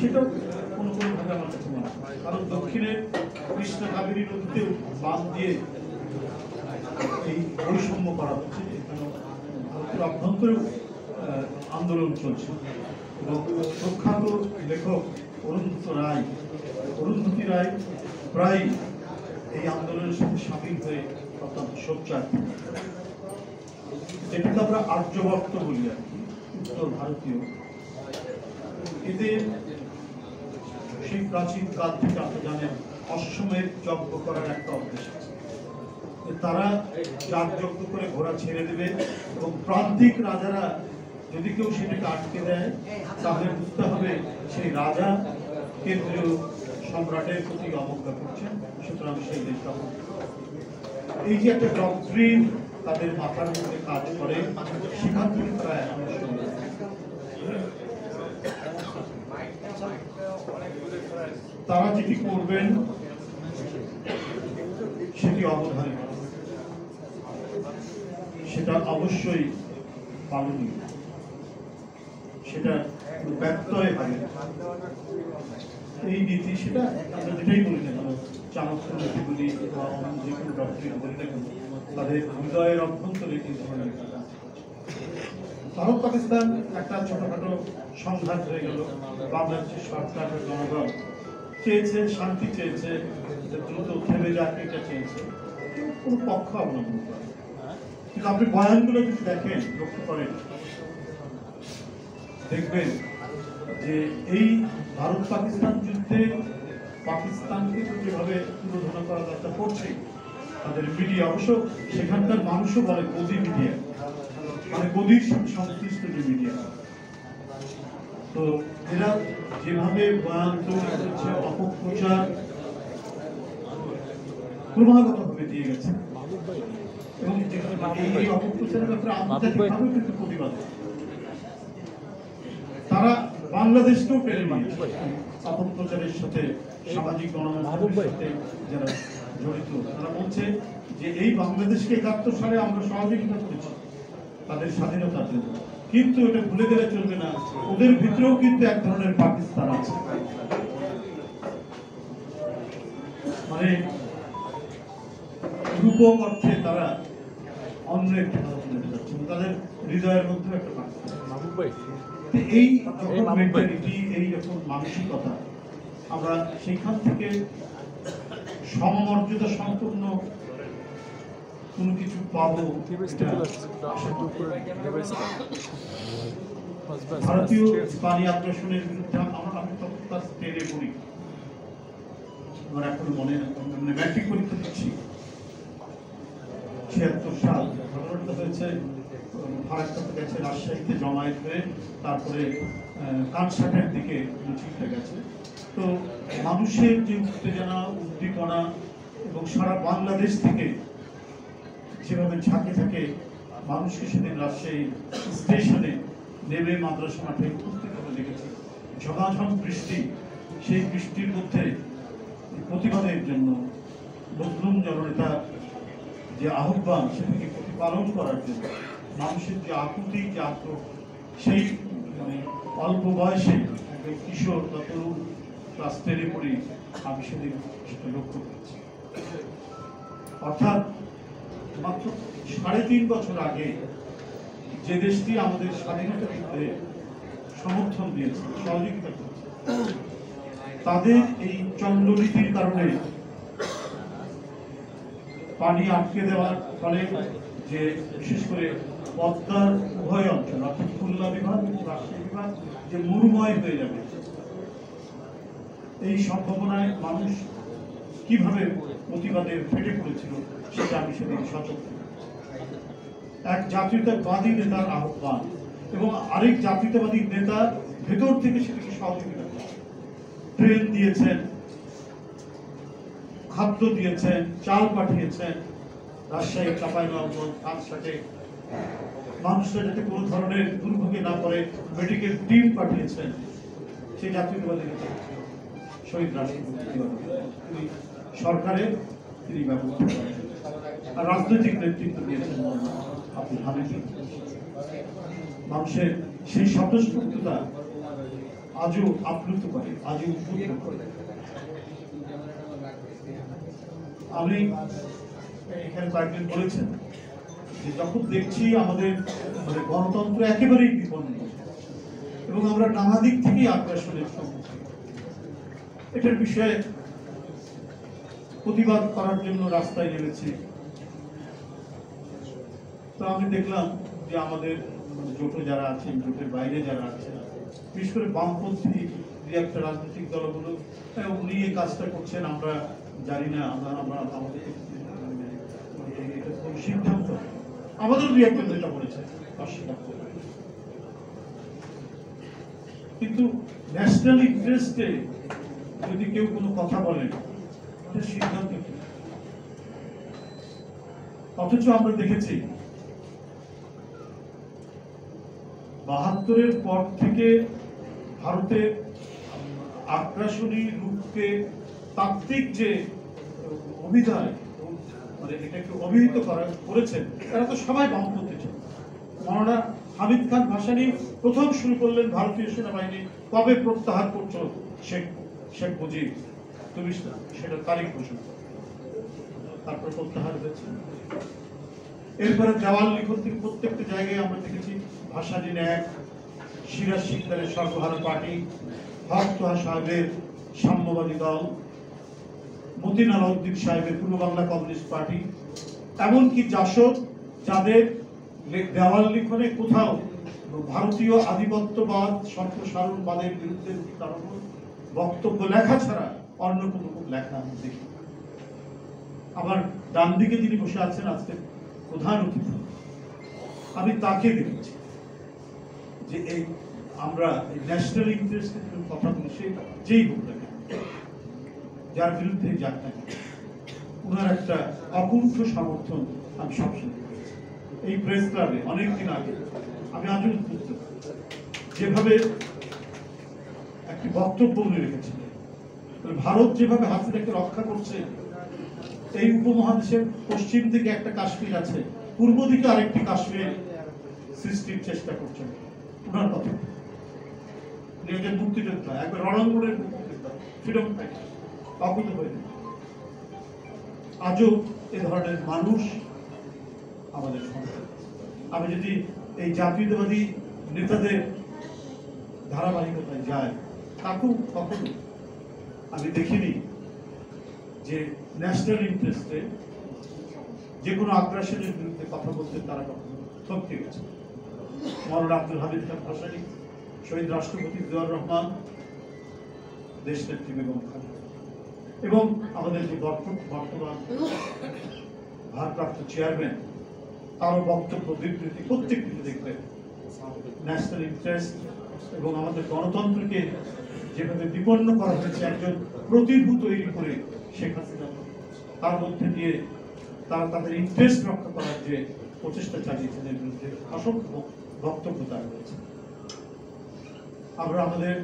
সেটাও কোনো কোনোভাবে আমার কাছে মনে হয়, কারণ দক্ষিণে কৃষ্ণা কাবেরী নদীতেও বাঁধ দিয়ে এই বৈষম্য করা হচ্ছে, এখানে ভারতের অভ্যন্তরেও আন্দোলন চলছে এবং প্রখ্যাত লেখক অরুন্ধতী রায় প্রায় এই আন্দোলনের সাথে সামিল হয়ে অত্যন্ত সোচ্চার। এটাকে আমরা আর্যভক্ত বলি আর কি, উত্তর ভারতীয়। এদের সেই প্রাচীন কাল থেকে আপনি জানেন অশ্বমেধ যজ্ঞ করার একটা অভ্যাস আছে। তারা যাগযজ্ঞ করে ঘোড়া ছেড়ে দেবে এবং প্রান্তিক রাজারা যদি কেউ সেটাকে আটকে দেয় তাহলে বুঝতে হবে সেই রাজা কেন্দ্রীয় সম্রাটের প্রতি অবজ্ঞা করছেন, সুতরাং সেই দেশটা। এই যে একটা ডক্ট্রিন তাদের মাথার মধ্যে কাজ করে, সেখান থেকে তারা এখনো শুরু। তারা যেটি করবেন সেটি অবধারিত, সেটা অবশ্যই পালনীয়, সেটা ব্যত্যয় হবে এই নীতি। সেটা আমরা যেটাই বলি না কেন, চাণক্য নীতি বলি বা অন্য যে কোনো ডক্টরিন বলি না কেন, তাদের হৃদয়ের অভ্যন্তরে এই ধরনের কাজ। ভারত পাকিস্তান একটা ছোটখাটো সংঘাত হয়ে গেল, বাংলাদেশের সরকার জনগণ চেয়েছে, শান্তি চেয়েছে, দ্রুত থেমে যাক এটা চেয়েছে, কোনো পক্ষ অবলম্বন করে। কিন্তু আপনি বয়ানগুলো যদি দেখেন, লক্ষ্য করেন, দেখবেন যে এই ভারত পাকিস্তান যুদ্ধে পাকিস্তানকে তো যেভাবে তুলোধনা করার চেষ্টা করছে তাদের মিডিয়া, অবশ্য সেখানকার মানুষও বলে গদি মিডিয়া, মানে গদির সংশ্লিষ্ট যে মিডিয়া, তো এরা যেভাবে বয়ান তৈরি করেছে, অপপ্রচার ক্রমাগতভাবে দিয়ে গেছে এবং এই অপপ্রচারের ব্যাপারে আন্তর্জাতিকভাবে কিন্তু প্রতিবাদ। তারা বাংলাদেশকেও টেনে নিয়েছে অপপ্রচারের সাথে, সামাজিক গণমাধ্যমের সাথে যারা জড়িত, তারা বলছে যে এই বাংলাদেশকে ৭১ সালে আমরা সহযোগিতা করেছি তাদের স্বাধীনতার জন্য, কিন্তু এটা ভুলে গেলে চলবে না, ওদের ভিতরেও কিন্তু এক ধরনের পাকিস্তান আছে। মানে রূপক অর্থে তারা অন্য একটি ভারত নিতে যাচ্ছে, তাদের হৃদয়ের মধ্যে একটা পাকিস্তান। এই মেন্টালিটি, এই রকম মানসিকতা, আমরা সেইখান থেকে সমমর্যাদা সম্পূর্ণ কোনো কিছু পাবো। ভারতীয় পানি আগ্রাসনের বিরুদ্ধে আমি তখন ক্লাস 10-এ পড়ি, আমার এখনো মনে ম্যাট্রিক পরীক্ষা দিচ্ছি, ৭৬ সাল। ঘটনাটা হয়েছে ফারাক্কাতে গেছে, রাজশাহীতে জমায়েত হয়ে তারপরে কানসাটের দিকে মিছিলটা গেছে। তো মানুষের যে উত্তেজনা, উদ্দীপনা এবং সারা বাংলাদেশ থেকে যেভাবে ঝাঁকে ঝাঁকে মানুষকে সেদিন রাজশাহী স্টেশনে নেমে মাদ্রাসা মাঠে উপস্থিত হতে দেখেছি, ঝমাঝম বৃষ্টি, সেই বৃষ্টির মধ্যে প্রতিবাদের জন্য মজলুম জননেতা যে আহ্বান, সেটাকে প্রতিপালন করার জন্য মানুষের যে আকুতি, যে আক্রোশ, সেই মানে অল্প বয়সে কিশোর বা তরুণ ক্লাস 10-এ পড়ি আমি সেদিন সেটা লক্ষ্য করেছি। অর্থাৎ মাত্র ৩.৫ বছর আগে যে দেশটি আমাদের স্বাধীনতা যুদ্ধে সমর্থন দিয়েছে, সহযোগিতা করেছে, তাদের এই চন্দ্রনীতির কারণে পানি আটকে দেওয়ার ফলে যে বিশেষ করে পদ্মার উভয় অঞ্চল অর্থাৎ খুলনা বিভাগ এবং রাজশাহী বিভাগ যে মরুময় হয়ে যাবে, এই সম্ভাবনায় মানুষ কিভাবে প্রতিবাদে ফেটে পড়েছিল সেটা আমি সেদিন সচেতন। এক জাতীয়তাবাদী নেতার আহ্বান এবং আরেক জাতীয়তাবাদী নেতা ভেতর থেকে সেটাকে সহযোগিতা করেন, ট্রেন দিয়েছেন, খাদ্য দিয়েছেন, চাল পাঠিয়েছেন, রাজশাহী, চাঁপাইনবাবগঞ্জ, কানসাটে মানুষরা যাতে কোনো ধরনের দুর্ভোগে না পড়ে মেডিকেল টিম পাঠিয়েছেন। সেই জাতীয়তাবাদী নেতা শহীদ রাষ্ট্রপতি সরকারের তিনি ব্যবস্থা করেন, আর রাজনৈতিক নেতৃত্ব দিয়েছেন আব্দুল হামিদ। মানুষের সেই স্বতঃস্ফূর্ততা আজও আপ্লুত করে, আজও উদ্বুদ্ধ করে। আমি এখানে কয়েকজন বলেছেন যে যখন দেখছি আমাদের মানে গণতন্ত্র একেবারেই বিপন্ন এবং আমরা নানা দিক থেকেই আগ্রাসনের সম্মুখীন, এটার বিষয়ে প্রতিবাদ করার জন্য রাস্তায় নেমেছি। তো আমি দেখলাম যে আমাদের জোটে যারা আছেন, জোটের বাইরে যারা আছেন, বিশেষ করে বামপন্থী দুই একটা রাজনৈতিক দলগুলো উনি এই কাজটা করছেন, আমরা জানি না, আমরা আমাদের এটা কোন সিদ্ধান্ত, আমাদের দুই একটা যেটা বলেছে অস্বীকার করবে। কিন্তু ন্যাশনাল ইন্টারেস্টে যদি কেউ কোনো কথা বলেন, এটা সিদ্ধান্ত কি? অথচ আমরা দেখেছি ৭২-এর পর থেকে ভারতের আগ্রাসনী রূপকে তাত্ত্বিক যে অভিধায় মানে এটাকে অভিহিত করেছেন, এরা তো সবাই বামপন্থী ছিল। মাওলানা হামিদ খান ভাসানী প্রথম শুরু করলেন ভারতীয় সেনাবাহিনী কবে প্রত্যাহার করছো শেখ মুজিব, তুমি সেটা তারিখ ঘোষণা করো, তারপর প্রত্যাহার হয়েছে। এরপরে দেওয়াল লিখন থেকে প্রত্যেকটা জায়গায় আমরা দেখেছি ভাসানী ন্যাক, সিরাজ শিকদারের সর্বহারা পার্টি, হক তোহা সাহেবের সাম্যবাদী দল, মতিন আলাউদ্দিন সাহেবের পূর্ব বাংলা কমিউনিস্ট পার্টি, এমনকি জাসদ, যাদের দেওয়াল লিখনে কোথাও ভারতীয় আধিপত্যবাদ সম্প্রসারণবাদের বিরুদ্ধে বক্তব্য লেখা ছাড়া অন্য কোনো লেখা আমি দেখি। আমার ডান দিকে যিনি বসে আছেন আজকে প্রধান অতিথি, আমি তাকে দেখেছি যে এই আমরা ন্যাশনাল ইন্টারেস্টের কথা বলি, সে যেই হোক না যার বিরুদ্ধে যাক না, ওনার একটা অকুণ্ঠ সমর্থন আমি সবসময় করেছি। এই প্রেস ক্লাবে অনেকদিন আগে আমি আজও উদ্বুদ্ধ যেভাবে একটি বক্তব্য উনি রেখেছিলেন, ভারত যেভাবে হাসিনাকে রক্ষা করছে, এই উপমহাদেশের পশ্চিম দিকে একটা কাশ্মীর আছে, পূর্ব দিকে আরেকটি কাশ্মীর সৃষ্টির চেষ্টা করছেন। ওনার কথা উনি একজন মুক্তিযোদ্ধা, একবার রণাঙ্গনের মুক্তিযোদ্ধা, ফ্রিডম ফাইটার, অকুত হয়ে আজও এ ধরনের মানুষ আমাদের সমাজে। আমি যদি এই জাতীয়তাবাদী নেতাদের ধারাবাহিকতায় যাই, তাকেও কখনো আমি দেখিনি যে ন্যাশনাল ইন্টারেস্টে যে কোনো আগ্রাসনের বিরুদ্ধে কথা বলতে তারা কখনো থমকে গেছে। মাওলানা আব্দুল হামিদ খান ভাসানী, শহীদ রাষ্ট্রপতি জিয়াউর রহমান, দেশনেত্রী বেগম খালেদা এবং আমাদের যে বর্তমান ভারপ্রাপ্ত চেয়ারম্যান, তারও বক্তব্য বিবৃতি প্রত্যেকটিতে দেখবেন ন্যাশনাল ইন্টারেস্ট এবং আমাদের গণতন্ত্রকে যেভাবে বিপন্ন করা হয়েছে একজন প্রতিভূ তৈরি করে শেখ হাসিনা, তার মধ্যে দিয়ে তারা তাদের ইন্টারেস্ট রক্ষা করার যে প্রচেষ্টা চালিয়েছেন, এর বিরুদ্ধে অসংখ্য বক্তব্য তার রয়েছে। আমরা আমাদের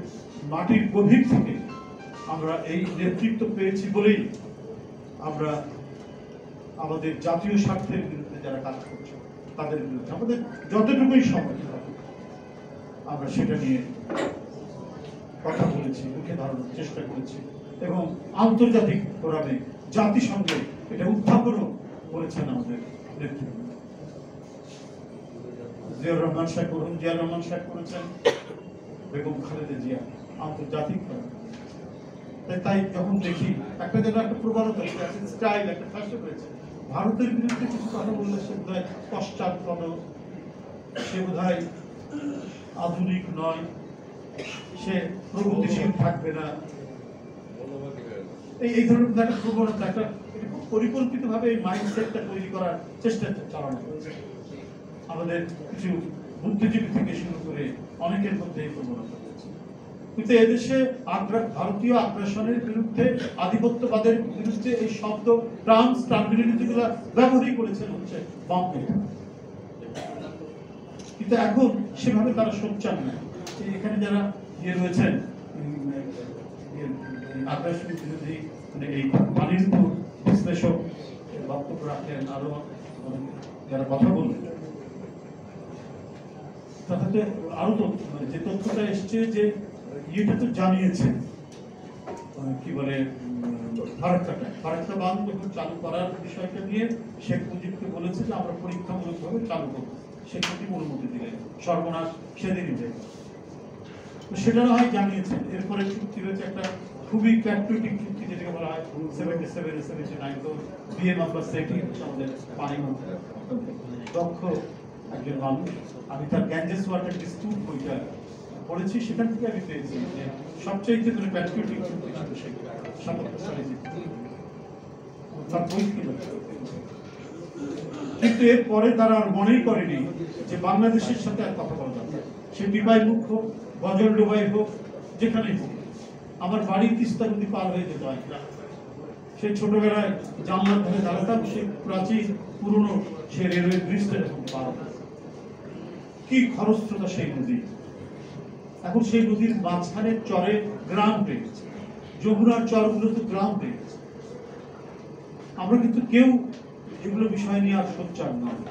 মাটির গভীর থেকে আমরা এই নেতৃত্ব পেয়েছি বলেই আমরা আমাদের জাতীয় স্বার্থের বিরুদ্ধে যারা কাজ করছে তাদের বিরুদ্ধে আমাদের যতটুকুই সম্ভব আমরা সেটা নিয়ে কথা বলেছি, মুখে ধারণার চেষ্টা করেছি এবং আন্তর্জাতিক ফোরামে জাতিসংঘে এটা উত্থাপনও করেছেন আমাদের নেতৃত্ব। জিয়াউর রহমান সাহেব জিয়াউর রহমান সাহেব করেছেন, বেগম খালেদা জিয়া আন্তর্জাতিক ফোরাম। তাই যখন দেখি একটা যেন একটা প্রবণতা স্টাইল, একটা ফ্যাশন রয়েছে, ভারতের বিরুদ্ধে কিছু কথা বললে সে বোধ হয় পশ্চাৎপদ, সে বোধ হয় আধুনিক নয়, সে প্রগতিশীল থাকবে না, এই ধরনের একটা প্রবণতা, একটা পরিকল্পিত ভাবে এই মাইন্ডসেটটা তৈরি করার চেষ্টা চালানো হয়েছে আমাদের কিছু বুদ্ধিজীবী থেকে শুরু করে অনেকের মধ্যে এই প্রবণতা রয়েছে। কিন্তু এদেশে ভারতীয় আগ্রাসনের বিরুদ্ধে, আধিপত্যবাদের বিরুদ্ধে এই শব্দ টার্মিনোলজিগুলো ব্যবহারই করেছেন হচ্ছে বামপন্থী, কিন্তু এখন সেভাবে তারা সোচ্চার নয়। এখানে যারা রয়েছেন আগ্রাসন বিরোধী এই পানির বিশ্লেষক বক্তব্য রাখলেন, আরো যারা কথা বললেন, তাতে আরো যে তথ্যটা এসছে যে এটা তো জানিয়েছেন কি বলে ফারাক্কা বাঁধ যখন চালু করার বিষয়টা নিয়ে শেখ মুজিবকে বলেছে যে আমরা পরীক্ষামূলকভাবে চালু করবো, শেখ মুজিব অনুমতি দিলেন, সর্বনাশ সেদিনই হয়ে গেল। সেটা না হয় জানিয়েছেন। এরপরে চুক্তি হয়েছে একটা খুবই প্যাট্রিয়টিক চুক্তি, যেটাকে বলা হয় 77-79, তো বিয়ে নাম্বার সেটিং আমাদের পানি মন্ত্রী দক্ষ একজন মানুষ। আমি তার গ্যাঞ্জেস ওয়াটার ডিসপিউট বইটা পড়েছি, সেখান থেকে আমি পেয়েছি যে সবচেয়ে করে প্যাট্রিয়টিক চুক্তি ছিল সেগুলো 77 সালে তার বই ছিল। কিন্তু এরপরে তারা আর মনেই করেনি যে বাংলাদেশের সাথে আর কথা বলা যাবে। সে বিবাই মুখ হোক, গজল ডোবাই হোক, যেখানেই হোক, আমার বাড়ির তিস্তা নদী পার হয়ে যেতে হয়। সেই ছোটবেলায় জানলার ধারে দাঁড়াতাম, সেই প্রাচীন পুরনো সে রেলওয়ে ব্রিজটা যখন পার হয়, কি খরস্রোতা সেই নদী। এখন সেই নদীর মাঝখানে চরে গ্রাম পেয়ে গেছে, যমুনার চরগুলো তো গ্রাম পেয়ে গেছে। আমরা কিন্তু কেউ এগুলো বিষয় নিয়ে আর সোচ্চার নয়।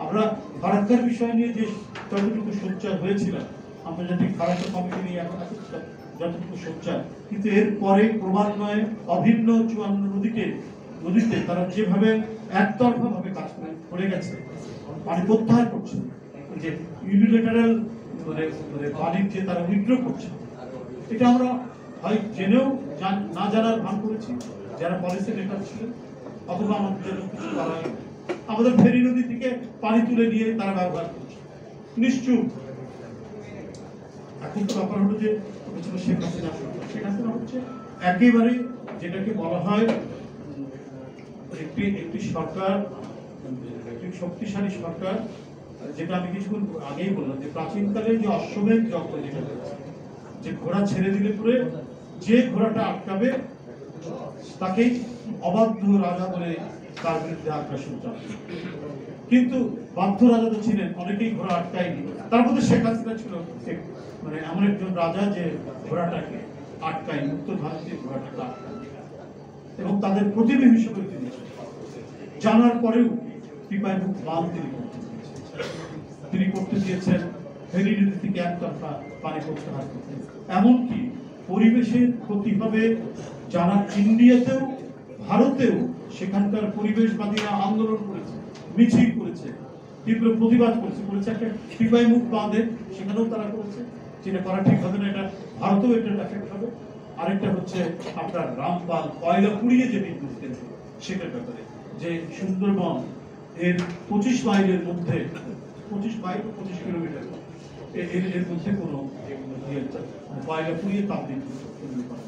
আমরা ফারাক্কার বিষয় নিয়ে যে যতটুকু সোচ্চার হয়েছিলাম, আন্তর্জাতিক ফারাক্কা কমিটি নিয়ে এখন যতটুকু সোচ্চার, কিন্তু এরপরে ক্রমান্বয়ে অভিন্ন 54 নদীতে তারা যেভাবে একতরফা ভাবে কাজ করে গেছে, পানি প্রত্যাহার করছে, যে ইউনিলেটারাল পানির যে তারা উইথড্র করছে, এটা আমরা হয় জেনেও না জানার ভান করেছি যারা পলিসি মেকার ছিলেন, অথবা আমাদের জন্য কিছু করা হয়। আমাদের ফেনী নদী থেকে পানি তুলে নিয়ে তারা ব্যবহার করছে নিশ্চুপ। এখন তো ব্যাপার হলো যে শেখ হাসিনা সরকার, শেখ হাসিনা হচ্ছে একেবারে যেটাকে বলা হয় একটি সরকার, একটি শক্তিশালী সরকার, যেটা আমি কিছুক্ষণ আগেই বললাম যে প্রাচীনকালে যে অশ্বমেধ যজ্ঞ যেটা হয়েছে, যে ঘোড়া ছেড়ে দিলে পরে যে ঘোড়াটা আটকাবে তাকেই অবাধ্য রাজা বলে তার বিরুদ্ধে আগ্রাসন চালাবে। কিন্তু বাধ্য রাজা তো ছিলেন, অনেকেই ঘোড়া আটকায়নি। তার মধ্যে শেখ হাসিনা ছিল মানে এমন একজন রাজা যে ঘোড়াটাকে আটকায়, মুক্ত ভারতীয় ঘোড়াটাকে আটকায়, এবং তাদের প্রতিনিধি হিসেবে তিনি জানার পরেও পিপায় মুখ বাঁধ তিনি করতে দিয়েছেন, ফেনী নদী থেকে একতরফা পানি প্রত্যাহার করতে। এমনকি পরিবেশের ক্ষতি হবে যারা ইন্ডিয়াতেও ভারতেও সেখানকার পরিবেশবাদীরা আন্দোলন করেছে, মিছিল করেছে, তীব্র প্রতিবাদ করেছে একটা পিপাই মুখ বাঁধে, সেখানেও তারা করেছে। যেটা করা ঠিক হবে না, এটা ভারতেও এটার এফেক্ট হবে। আরেকটা হচ্ছে আপনার রামপাল কয়লা পুড়িয়ে যে বিদ্যুৎ কেন্দ্র, সেটার ব্যাপারে যে সুন্দরবন এর 25 মাইলের মধ্যে, 25 মাইল 25 কিলোমিটার এর মধ্যে কোনো কয়লা পুড়িয়ে তাপ বিদ্যুৎ কেন্দ্র করা।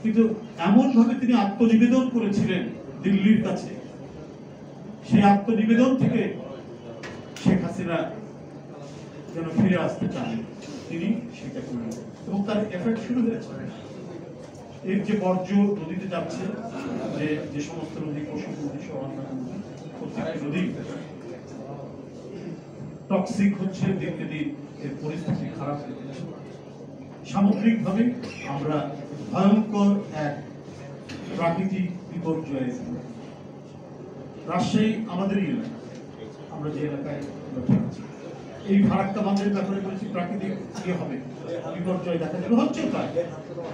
কিন্তু এমন ভাবে তিনি আত্মনিবেদন করেছিলেন দিল্লির কাছে, সেই আত্মনিবেদন থেকে শেখ হাসিনা যেন ফিরে আসতে চান, তিনি সেটা করলেন এবং তার এফেক্ট শুরু হয়েছে। এর যে বর্জ্য নদীতে যাচ্ছে, যে সমস্ত নদী, পশুর নদী সহ অন্যান্য প্রত্যেকটি নদী টক্সিক হচ্ছে, দিনকে দিন এর পরিস্থিতি খারাপ হয়ে যাচ্ছে। সামগ্রিকভাবে আমরা ভয়ঙ্কর এক প্রাকৃতিক বিপর্যয়ে, রাজশাহী আমাদেরই এলাকা, আমরা যে এলাকায় এই ফারাক্কা বাঁধের ব্যাপারে বলেছি প্রাকৃতিক ইয়ে হবে, বিপর্যয় দেখা যাবে, হচ্ছে তাই।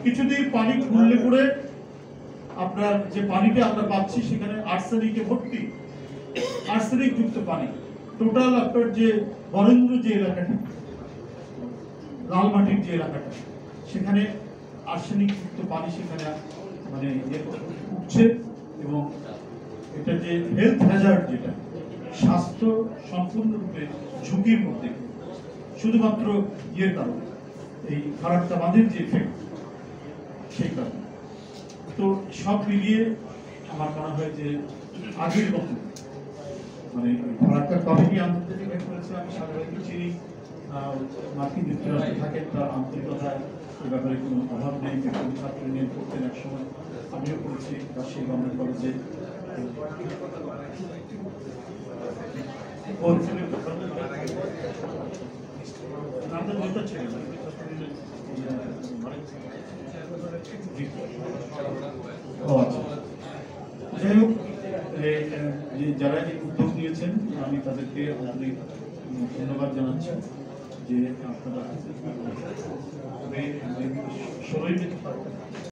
কিছুদিন পানি খুললে পরে আপনার যে পানিটা আমরা পাচ্ছি সেখানে আর্সেনিকে ভর্তি, আর্সেনিক যুক্ত পানি। টোটাল আপনার যে বরেন্দ্র যে এলাকাটা, লালমাটির যে এলাকাটা, সেখানে আর্সেনিক যুক্ত পানি সেখানে মানে উঠছে, এবং এটা যে হেলথ হ্যাজার্ড, যেটা স্বাস্থ্য সম্পূর্ণরূপে ঝুঁকির মধ্যে, শুধুমাত্র ইয়ের কারণে, এই ফারাক্কা বাঁধের যে এফেক্ট, সেই কারণে। তো সব মিলিয়ে আমার মনে হয় যে আগের মতো মানে ফারাক্কা কমিটি আন্তর্জাতিক করেছে, আমি সাধারণত চিনি মার্কিন যুক্তরাষ্ট্রে থাকেন, তার আন্তরিকতায় এ ব্যাপারে কোনো অভাব নেই। ছাত্র নিয়ে করতেন এক সময়, আমিও করেছি রাজশাহী গভর্নমেন্ট কলেজে। যাই হোক, যারা এই উদ্যোগ নিয়েছেন আমি তাদেরকে ধন্যবাদ জানাচ্ছি। যে আপনারা 16ই মে